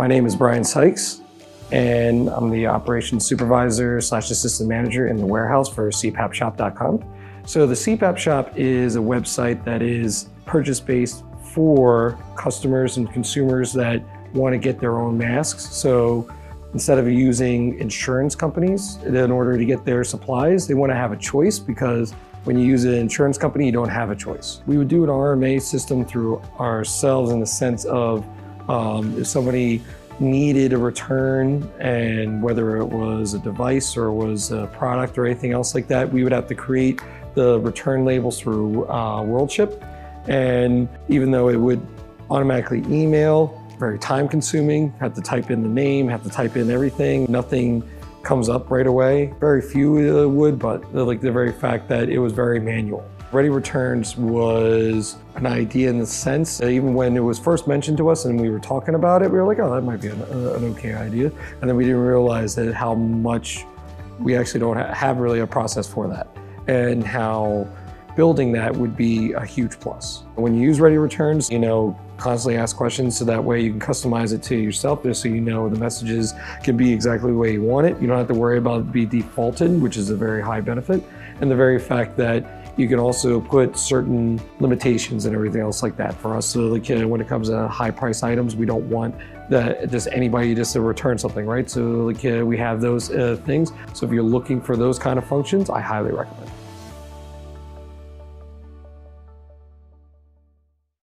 My name is Brian Sykes, and I'm the operations supervisor / assistant manager in the warehouse for CPAPshop.com. So the CPAP Shop is a website that is purchase-based for customers and consumers that want to get their own masks. So instead of using insurance companies in order to get their supplies, they want to have a choice, because when you use an insurance company, you don't have a choice. We would do an RMA system through ourselves in the sense of if somebody needed a return, and whether it was a device or was a product or anything else like that, we would have to create the return labels through WorldShip. And even though it would automatically email, very time consuming, have to type in the name, have to type in everything, nothing comes up right away. Very few would, but like the very fact that it was very manual. ReadyReturns was an idea in the sense that even when it was first mentioned to us and we were talking about it, we were like, oh, that might be an okay idea. And then we didn't realize that how much we actually don't have really a process for that, and how building that would be a huge plus. When you use ReadyReturns, constantly ask questions, so that way you can customize it to yourself, just so you know the messages can be exactly the way you want it. You don't have to worry about it being defaulted, which is a very high benefit. And the very fact that you can also put certain limitations and everything else like that for us. So like when it comes to high price items, we don't want that just anybody just to return something, right? So like we have those things. So if you're looking for those kind of functions, I highly recommend it.